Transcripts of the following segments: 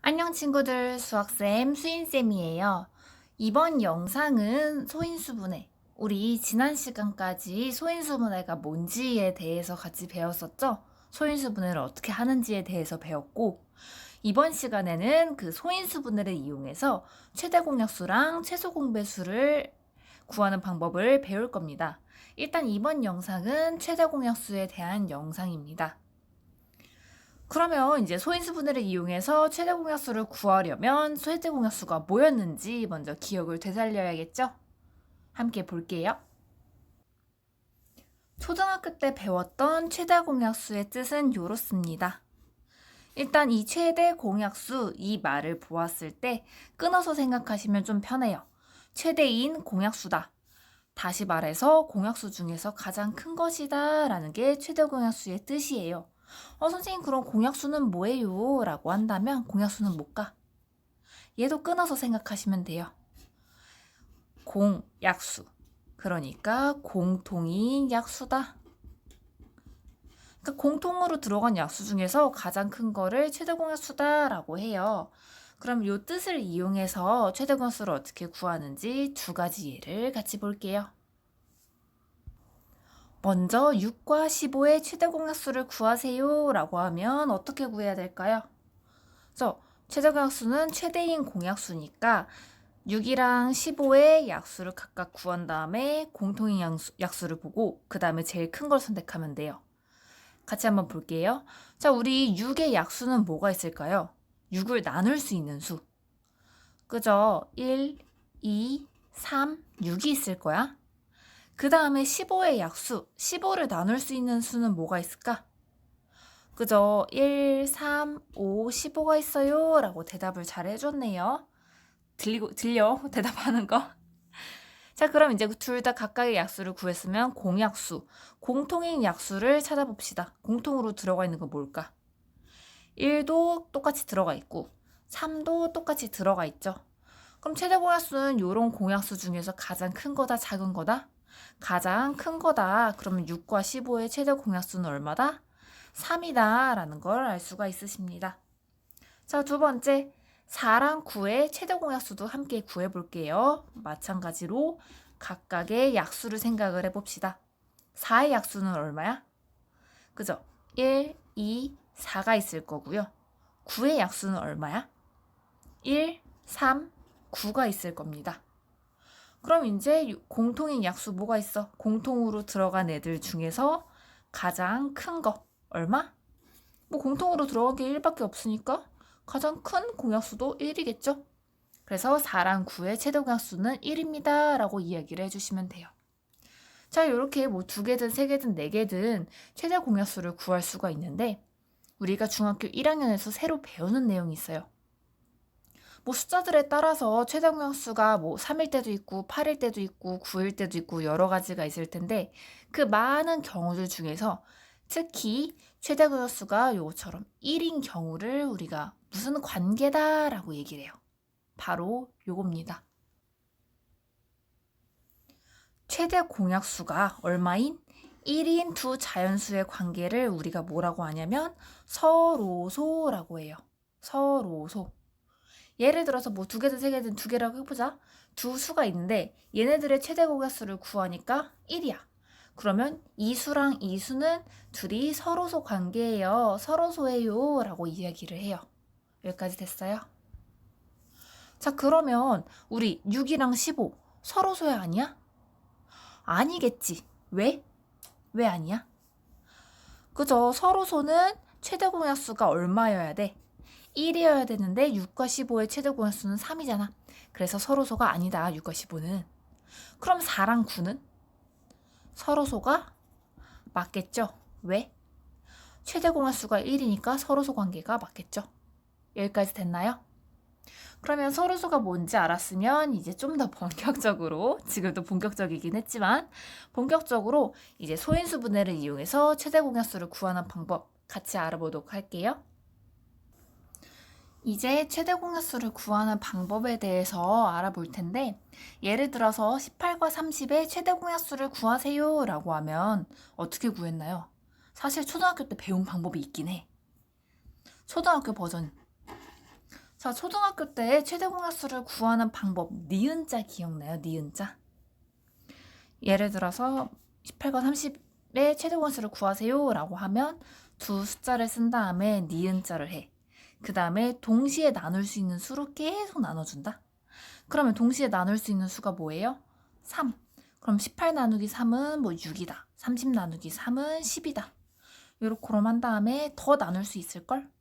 안녕 친구들, 수학쌤, 수인쌤이에요. 이번 영상은 소인수분해. 우리 지난 시간까지 소인수분해가 뭔지에 대해서 같이 배웠었죠? 소인수분해를 어떻게 하는지에 대해서 배웠고, 이번 시간에는 그 소인수분해를 이용해서 최대 공약수랑 최소 공배수를 구하는 방법을 배울 겁니다. 일단 이번 영상은 최대 공약수에 대한 영상입니다. 그러면 이제 소인수 분해를 이용해서 최대 공약수를 구하려면 최대 공약수가 뭐였는지 먼저 기억을 되살려야겠죠? 함께 볼게요. 초등학교 때 배웠던 최대 공약수의 뜻은 이렇습니다. 일단 이 최대 공약수 이 말을 보았을 때 끊어서 생각하시면 좀 편해요. 최대인 공약수다. 다시 말해서 공약수 중에서 가장 큰 것이다 라는 게 최대 공약수의 뜻이에요. 선생님 그럼 공약수는 뭐예요? 라고 한다면 공약수는 뭘까? 얘도 끊어서 생각하시면 돼요. 공약수. 그러니까 공통인 약수다. 그러니까 공통으로 들어간 약수 중에서 가장 큰 거를 최대 공약수다 라고 해요. 그럼 이 뜻을 이용해서 최대 공약수를 어떻게 구하는지 두 가지 예를 같이 볼게요. 먼저 6과 15의 최대 공약수를 구하세요 라고 하면 어떻게 구해야 될까요? 그래서 최대 공약수는 최대인 공약수니까 6이랑 15의 약수를 각각 구한 다음에 공통인 약수를 보고 그 다음에 제일 큰 걸 선택하면 돼요. 같이 한번 볼게요. 자, 우리 6의 약수는 뭐가 있을까요? 6을 나눌 수 있는 수. 그죠? 1, 2, 3, 6이 있을 거야. 그 다음에 15의 약수, 15를 나눌 수 있는 수는 뭐가 있을까? 그죠? 1, 3, 5, 15가 있어요 라고 대답을 잘 해줬네요. 들려? 대답하는 거? 자, 그럼 이제 둘 다 각각의 약수를 구했으면 공약수, 공통인 약수를 찾아봅시다. 공통으로 들어가 있는 건 뭘까? 1도 똑같이 들어가 있고 3도 똑같이 들어가 있죠. 그럼 최대 공약수는 이런 공약수 중에서 가장 큰 거다, 작은 거다? 가장 큰 거다. 그러면 6과 15의 최대 공약수는 얼마다? 3이다 라는 걸 알 수가 있으십니다. 자, 두 번째 4랑 9의 최대 공약수도 함께 구해볼게요. 마찬가지로 각각의 약수를 생각을 해봅시다. 4의 약수는 얼마야? 그죠? 1, 2, 4가 있을 거고요. 9의 약수는 얼마야? 1, 3, 9가 있을 겁니다. 그럼 이제 공통인 약수 뭐가 있어? 공통으로 들어간 애들 중에서 가장 큰 거 얼마? 뭐 공통으로 들어간 게 1밖에 없으니까 가장 큰 공약수도 1이겠죠? 그래서 4랑 9의 최대 공약수는 1입니다 라고 이야기를 해주시면 돼요. 자, 이렇게 뭐 2개든 3개든 4개든 최대 공약수를 구할 수가 있는데 우리가 중학교 1학년에서 새로 배우는 내용이 있어요. 뭐 숫자들에 따라서 최대 공약수가 뭐 3일 때도 있고 8일 때도 있고 9일 때도 있고 여러 가지가 있을 텐데 그 많은 경우들 중에서 특히 최대 공약수가 요것처럼 1인 경우를 우리가 무슨 관계다라고 얘기를 해요. 바로 요겁니다. 최대 공약수가 얼마인? 1인 두 자연수의 관계를 우리가 뭐라고 하냐면 서로소라고 해요. 서로소. 예를 들어서 뭐 2개든 3개든 2개라고 해보자. 두 수가 있는데 얘네들의 최대 공약수를 구하니까 1이야. 그러면 이 수랑 이 수는 둘이 서로소 관계예요. 서로소예요 라고 이야기를 해요. 여기까지 됐어요? 자, 그러면 우리 6이랑 15 서로소야 아니야? 아니겠지. 왜? 왜 아니야? 그죠? 서로소는 최대 공약수가 얼마여야 돼? 1이어야 되는데 6과 15의 최대 공약수는 3이잖아. 그래서 서로소가 아니다. 6과 15는. 그럼 4랑 9는? 서로소가 맞겠죠? 왜? 최대 공약수가 1이니까 서로소 관계가 맞겠죠? 여기까지 됐나요? 그러면 서로소가 뭔지 알았으면 이제 좀 더 본격적으로, 지금도 본격적이긴 했지만 본격적으로 이제 소인수 분해를 이용해서 최대 공약수를 구하는 방법 같이 알아보도록 할게요. 이제 최대 공약수를 구하는 방법에 대해서 알아볼 텐데 예를 들어서 18과 30의 최대 공약수를 구하세요 라고 하면 어떻게 구했나요? 사실 초등학교 때 배운 방법이 있긴 해. 초등학교 버전. 자, 초등학교 때 최대 공약수를 구하는 방법, 니은자 기억나요? 니은자? 예를 들어서 18과 30의 최대 공약수를 구하세요 라고 하면 두 숫자를 쓴 다음에 니은자를 해. 그 다음에 동시에 나눌 수 있는 수로 계속 나눠준다. 그러면 동시에 나눌 수 있는 수가 뭐예요? 3. 그럼 18 나누기 3은 뭐 6이다. 30 나누기 3은 10이다. 요렇게로 한 다음에 더 나눌 수 있을걸?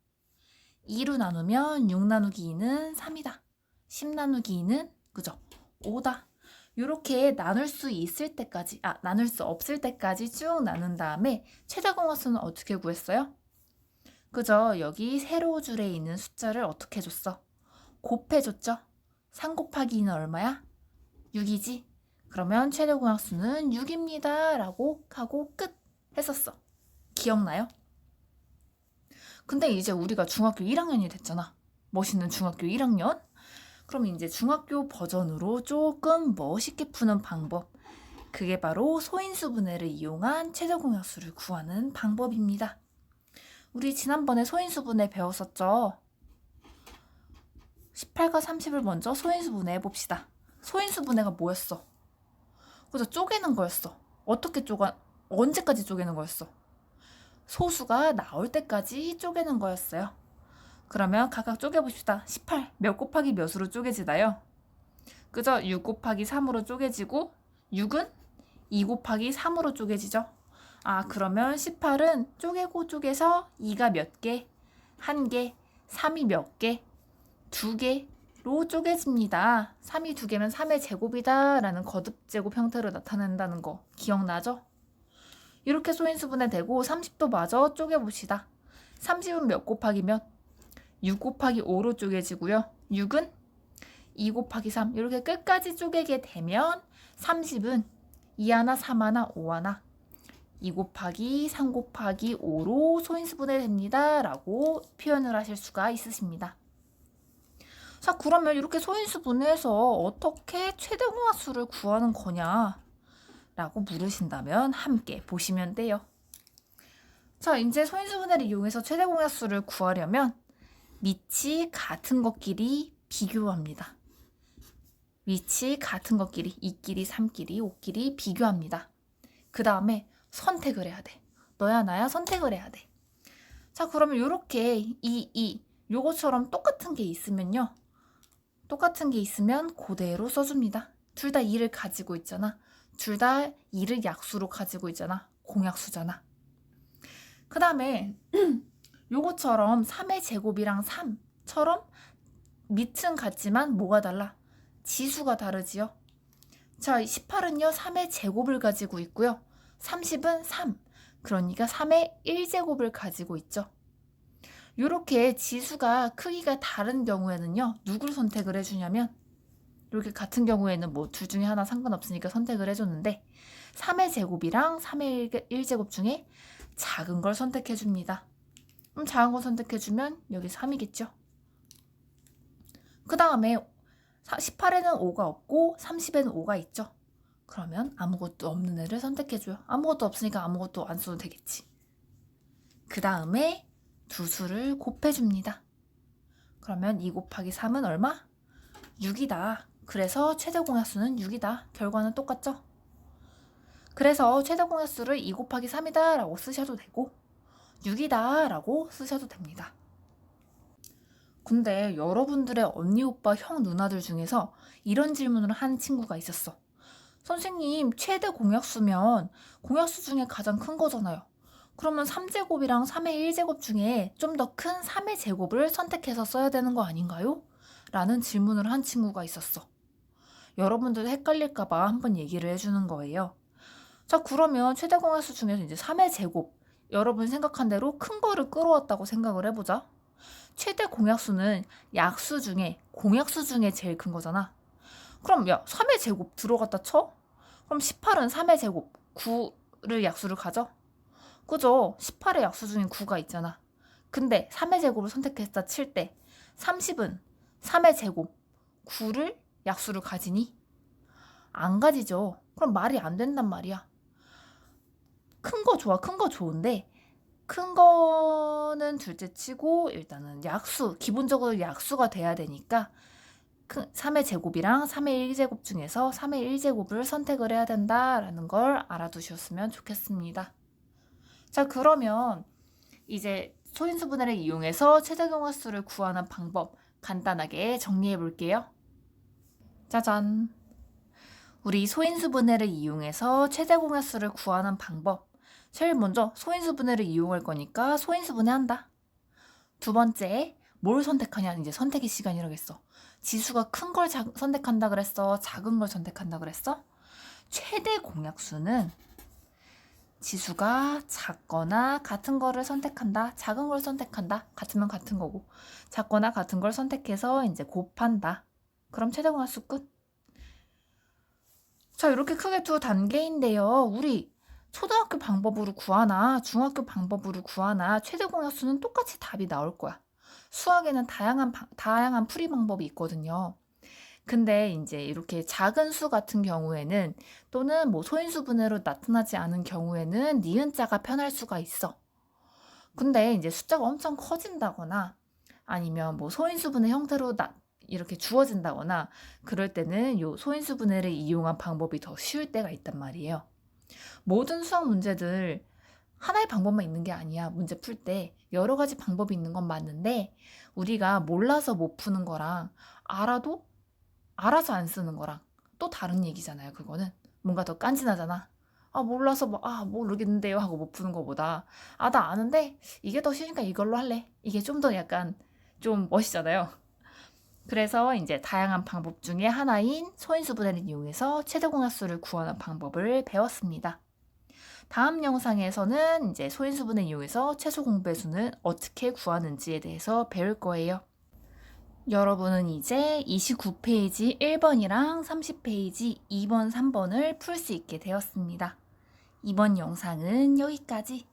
2로 나누면 6 나누기 2는 3이다. 10 나누기 2는 그죠? 5다. 요렇게 나눌 수 있을 때까지, 나눌 수 없을 때까지 쭉 나눈 다음에 최대 공약수는 어떻게 구했어요? 그죠? 여기 세로 줄에 있는 숫자를 어떻게 줬어? 곱해줬죠? 3 곱하기 2는 얼마야? 6이지? 그러면 최대 공약수는 6입니다. 라고 하고 끝 했었어. 기억나요? 근데 이제 우리가 중학교 1학년이 됐잖아. 멋있는 중학교 1학년? 그럼 이제 중학교 버전으로 조금 멋있게 푸는 방법. 그게 바로 소인수분해를 이용한 최대 공약수를 구하는 방법입니다. 우리 지난번에 소인수분해 배웠었죠? 18과 30을 먼저 소인수분해 해봅시다. 소인수분해가 뭐였어? 그래서 쪼개는 거였어. 언제까지 쪼개는 거였어? 소수가 나올 때까지 쪼개는 거였어요. 그러면 각각 쪼개봅시다. 18 몇 곱하기 몇으로 쪼개지나요? 그죠? 6 곱하기 3으로 쪼개지고 6은 2 곱하기 3으로 쪼개지죠. 그러면 18은 쪼개고 쪼개서 2가 몇 개? 1개, 3이 몇 개? 2개로 쪼개집니다. 3이 2개면 3의 제곱이다 라는 거듭제곱 형태로 나타낸다는 거 기억나죠? 이렇게 소인수분해 되고 30도 마저 쪼개봅시다. 30은 몇 곱하기 몇? 6 곱하기 5로 쪼개지고요. 6은 2 곱하기 3 이렇게 끝까지 쪼개게 되면 30은 2 하나, 3 하나, 5 하나 2 곱하기 3 곱하기 5로 소인수분해 됩니다. 라고 표현을 하실 수가 있으십니다. 자, 그러면 이렇게 소인수분해해서 어떻게 최대 공약수를 구하는 거냐? 라고 물으신다면 함께 보시면 돼요. 자, 이제 소인수분해를 이용해서 최대 공약수를 구하려면 밑이 같은 것끼리 비교합니다. 밑이 같은 것끼리 2끼리, 3끼리, 5끼리 비교합니다. 그 다음에 선택을 해야 돼. 너야 나야 선택을 해야 돼. 자, 그러면 이렇게 요것처럼 똑같은 게 있으면요. 똑같은 게 있으면 그대로 써줍니다. 둘 다 2를 가지고 있잖아. 둘 다 2를 약수로 가지고 있잖아. 공약수잖아. 그 다음에 요것처럼 3의 제곱이랑 3처럼 밑은 같지만 뭐가 달라? 지수가 다르지요. 자, 18은요 3의 제곱을 가지고 있고요. 30은 3. 그러니까 3의 1제곱을 가지고 있죠. 이렇게 지수가 크기가 다른 경우에는요. 누구를 선택을 해주냐면 이렇게 같은 경우에는 뭐 둘 중에 하나 상관없으니까 선택을 해줬는데 3의 제곱이랑 3의 1제곱 중에 작은 걸 선택해줍니다. 그럼 작은 거 선택해주면 여기 3이겠죠. 그 다음에 18에는 5가 없고 30에는 5가 있죠. 그러면 아무것도 없는 애를 선택해줘요. 아무것도 없으니까 아무것도 안 써도 되겠지. 그 다음에 두 수를 곱해줍니다. 그러면 2 곱하기 3은 얼마? 6이다. 그래서 최대 공약수는 6이다. 결과는 똑같죠? 그래서 최대 공약수를 2 곱하기 3이다 라고 쓰셔도 되고 6이다 라고 쓰셔도 됩니다. 근데 여러분들의 언니, 오빠, 형, 누나들 중에서 이런 질문을 한 친구가 있었어. 선생님, 최대 공약수면 공약수 중에 가장 큰 거잖아요. 그러면 3제곱이랑 3의 1제곱 중에 좀 더 큰 3의 제곱을 선택해서 써야 되는 거 아닌가요? 라는 질문을 한 친구가 있었어. 여러분들 헷갈릴까봐 한번 얘기를 해주는 거예요. 자, 그러면 최대 공약수 중에서 이제 3의 제곱, 여러분 생각한 대로 큰 거를 끌어왔다고 생각을 해보자. 최대 공약수는 약수 중에, 공약수 중에 제일 큰 거잖아. 그럼 야, 3의 제곱 들어갔다 쳐? 그럼 18은 3의 제곱, 9를 약수를 가져? 그죠? 18의 약수 중에 9가 있잖아. 근데 3의 제곱을 선택했다 칠 때 30은 3의 제곱, 9를 약수를 가지니? 안 가지죠. 그럼 말이 안 된단 말이야. 큰 거 좋아, 큰 거 좋은데 큰 거는 둘째 치고 일단은 약수, 기본적으로 약수가 돼야 되니까 3의 제곱이랑 3의 1제곱 중에서 3의 1제곱을 선택을 해야 된다라는 걸 알아두셨으면 좋겠습니다. 자, 그러면 이제 소인수분해를 이용해서 최대공약수를 구하는 방법 간단하게 정리해 볼게요. 짜잔! 우리 소인수분해를 이용해서 최대공약수를 구하는 방법. 제일 먼저 소인수분해를 이용할 거니까 소인수분해한다. 두 번째, 뭘 선택하냐? 이제 선택의 시간이라겠어. 지수가 큰 걸 선택한다 그랬어? 작은 걸 선택한다 그랬어? 최대 공약수는 지수가 작거나 같은 거를 선택한다. 작은 걸 선택한다. 같으면 같은 거고. 작거나 같은 걸 선택해서 이제 곱한다. 그럼 최대 공약수 끝. 자, 이렇게 크게 두 단계인데요. 우리 초등학교 방법으로 구하나 중학교 방법으로 구하나 최대 공약수는 똑같이 답이 나올 거야. 수학에는 다양한 풀이 방법이 있거든요. 근데 이제 이렇게 작은 수 같은 경우에는 또는 뭐 소인수분해로 나타나지 않은 경우에는 니은자가 편할 수가 있어. 근데 이제 숫자가 엄청 커진다거나 아니면 뭐 소인수분해 형태로 이렇게 주어진다거나 그럴 때는 요 소인수분해를 이용한 방법이 더 쉬울 때가 있단 말이에요. 모든 수학 문제들 하나의 방법만 있는 게 아니야. 문제 풀 때 여러 가지 방법이 있는 건 맞는데 우리가 몰라서 못 푸는 거랑 알아서 안 쓰는 거랑 또 다른 얘기잖아요. 그거는 뭔가 더 깐진하잖아. 몰라서 모르겠는데요 하고 못 푸는 거보다 나 아는데 이게 더 쉬우니까 이걸로 할래. 이게 좀 더 약간 좀 멋있잖아요. 그래서 이제 다양한 방법 중에 하나인 소인수분해를 이용해서 최대공약수를 구하는 방법을 배웠습니다. 다음 영상에서는 이제 소인수분해 이용해서 최소 공배수는 어떻게 구하는지에 대해서 배울 거예요. 여러분은 이제 29페이지 1번이랑 30페이지 2번, 3번을 풀 수 있게 되었습니다. 이번 영상은 여기까지.